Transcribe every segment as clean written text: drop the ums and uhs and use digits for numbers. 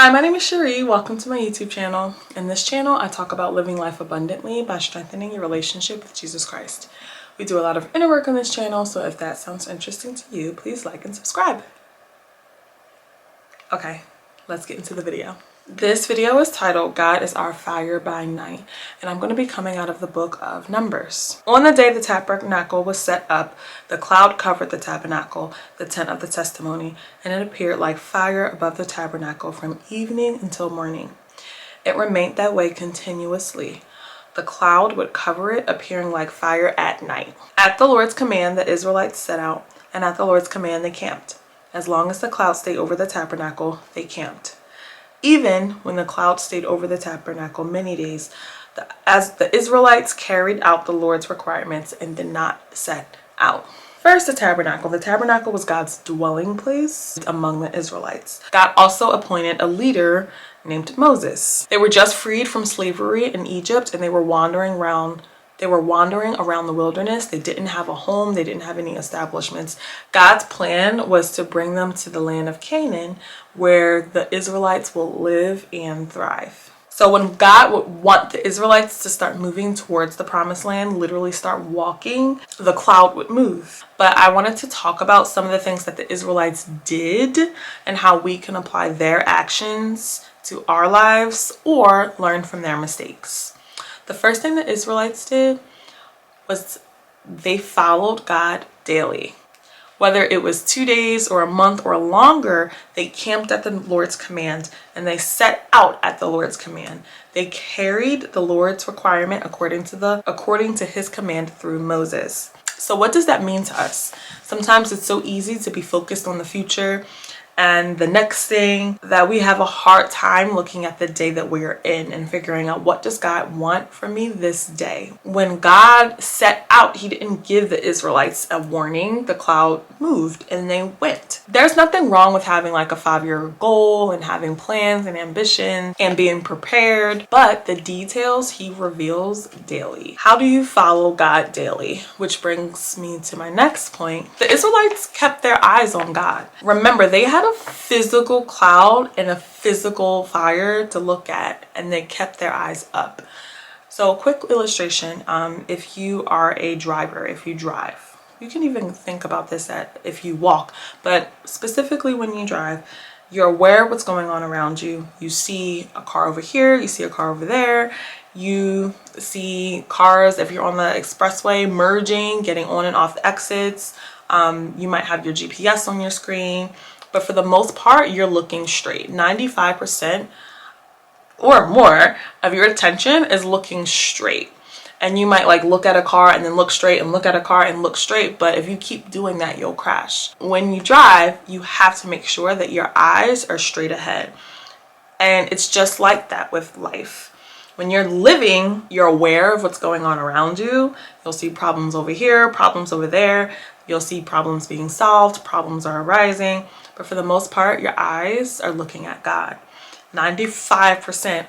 Hi, my name is Sheree. Welcome to my YouTube channel. In this channel, I talk about living life abundantly by strengthening your relationship with Jesus Christ. We do a lot of inner work on this channel, so if that sounds interesting to you, please like and subscribe. Okay, let's get into the video. This video is titled, God is Our Fire by Night, and I'm going to be coming out of the book of Numbers. On the day the tabernacle was set up, the cloud covered the tabernacle, the tent of the testimony, and it appeared like fire above the tabernacle from evening until morning. It remained that way continuously. The cloud would cover it, appearing like fire at night. At the Lord's command, the Israelites set out, and at the Lord's command, they camped. As long as the cloud stayed over the tabernacle, they camped. Even when the cloud stayed over the tabernacle many days, as the Israelites carried out the Lord's requirements and did not set out. First, the tabernacle. The tabernacle was God's dwelling place among the Israelites. God also appointed a leader named Moses. They were just freed from slavery in Egypt, and they were wandering around the wilderness. They didn't have a home. They didn't have any establishments. God's plan was to bring them to the land of Canaan, where the Israelites will live and thrive. So when God would want the Israelites to start moving towards the promised land, literally start walking, the cloud would move. But I wanted to talk about some of the things that the Israelites did and how we can apply their actions to our lives or learn from their mistakes. The first thing the Israelites did was they followed God daily. Whether it was 2 days or a month or longer, they camped at the Lord's command and they set out at the Lord's command. They carried the Lord's requirement according to his command through Moses. So what does that mean to us? Sometimes it's so easy to be focused on the future and the next thing that we have a hard time looking at the day that we are in and figuring out, what does God want from me this day? When God set out, he didn't give the Israelites a warning. The cloud moved and they went. There's nothing wrong with having like a 5-year goal and having plans and ambitions and being prepared, but the details he reveals daily. How do you follow God daily? Which brings me to my next point. The Israelites kept their eyes on God. Remember, they had a physical cloud and a physical fire to look at, and they kept their eyes up. So quick illustration, if you are a driver, if you drive, you can even think about this if you walk, but specifically when you drive, you're aware of what's going on around you. You see a car over here, you see a car over there, you see cars, if you're on the expressway, merging, getting on and off the exits. You might have your GPS on your screen. But for the most part, you're looking straight. 95% or more of your attention is looking straight. And you might like look at a car and then look straight and look at a car and look straight. But if you keep doing that, you'll crash. When you drive, you have to make sure that your eyes are straight ahead. And it's just like that with life. When you're living, you're aware of what's going on around you. You'll see problems over here, problems over there. You'll see problems being solved, problems are arising. But for the most part, your eyes are looking at God. 95%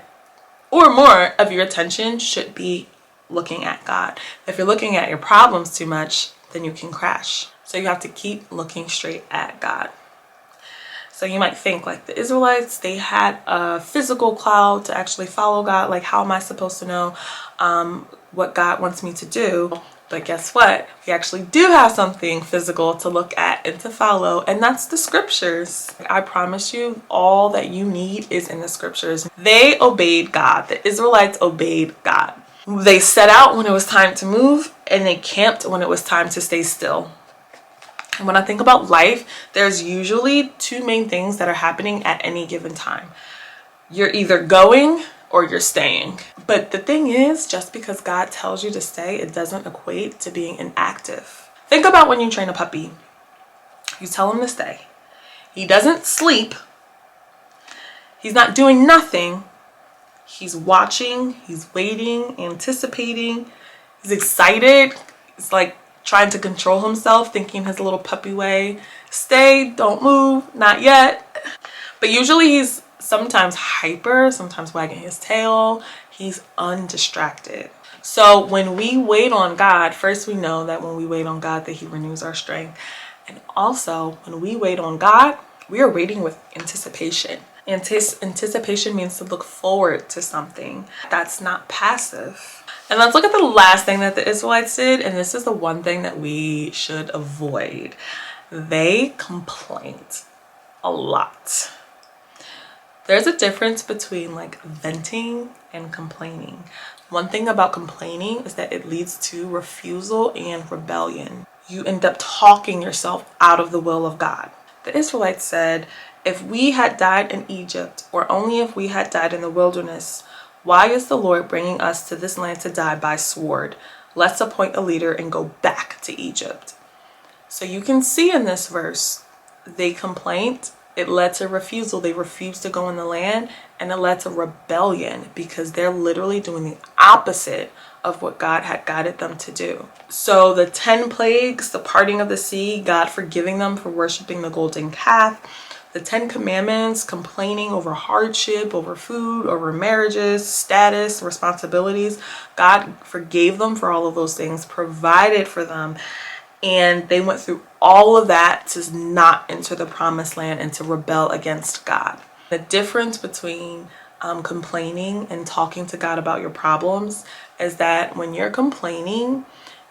or more of your attention should be looking at God. If you're looking at your problems too much, then you can crash. So you have to keep looking straight at God. So you might think like the Israelites, they had a physical cloud to actually follow God. Like, how am I supposed to know what God wants me to do? But guess what? We actually do have something physical to look at and to follow, and that's the scriptures. I promise you, all that you need is in the scriptures. They obeyed God. The Israelites obeyed God. They set out when it was time to move, and they camped when it was time to stay still. And when I think about life, there's usually two main things that are happening at any given time. You're either going or you're staying. But the thing is, just because God tells you to stay, it doesn't equate to being inactive. Think about when you train a puppy. You tell him to stay. He doesn't sleep. He's not doing nothing. He's watching, he's waiting, anticipating. He's excited. He's like trying to control himself, thinking his little puppy way. Stay, don't move, not yet. But usually he's sometimes hyper, sometimes wagging his tail. He's undistracted. So when we wait on God, first we know that when we wait on God that he renews our strength. And also when we wait on God, We are waiting with anticipation. Anticipation means to look forward to something. That's not passive. And let's look at the last thing that the Israelites did, and this is the one thing that we should avoid. They complained a lot. There's a difference between like venting and complaining. One thing about complaining is that it leads to refusal and rebellion. You end up talking yourself out of the will of God. The Israelites said, if we had died in Egypt, or only if we had died in the wilderness, why is the Lord bringing us to this land to die by sword? Let's appoint a leader and go back to Egypt. So you can see in this verse, they complained. It led to refusal. They refused to go in the land, and it led to rebellion because they're literally doing the opposite of what God had guided them to do. So the 10 plagues, the parting of the sea, God forgiving them for worshiping the golden calf, the 10 commandments, complaining over hardship, over food, over marriages, status, responsibilities. God forgave them for all of those things, provided for them. And they went through all of that to not enter the promised land and to rebel against God. The difference between complaining and talking to God about your problems is that when you're complaining,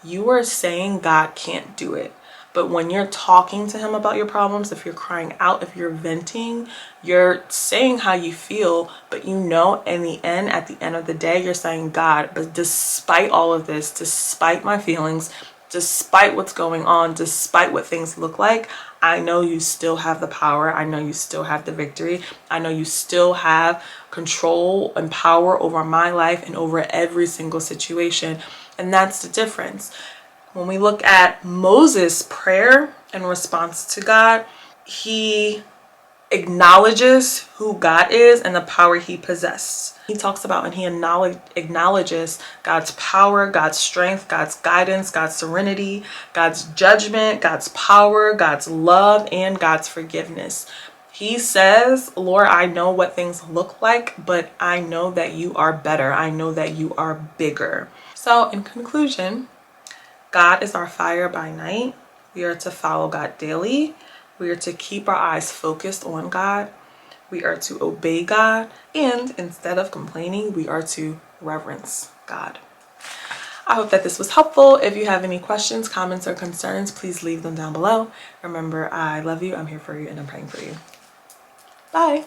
you are saying God can't do it. But when you're talking to him about your problems, if you're crying out, if you're venting, you're saying how you feel, but you know in the end, at the end of the day, you're saying, God, but despite all of this, despite my feelings, despite what's going on, despite what things look like, I know you still have the power. I know you still have the victory. I know you still have control and power over my life and over every single situation. And that's the difference. When we look at Moses' prayer in response to God, he acknowledges who God is and the power he possesses. He talks about and he acknowledges God's power, God's strength, God's guidance, God's serenity, God's judgment, God's power, God's love, and God's forgiveness. He says, Lord, I know what things look like, but I know that you are better. I know that you are bigger. So in conclusion, God is our fire by night. We are to follow God daily. We are to keep our eyes focused on God. We are to obey God. And instead of complaining, we are to reverence God. I hope that this was helpful. If you have any questions, comments, or concerns, please leave them down below. Remember, I love you, I'm here for you, and I'm praying for you. Bye.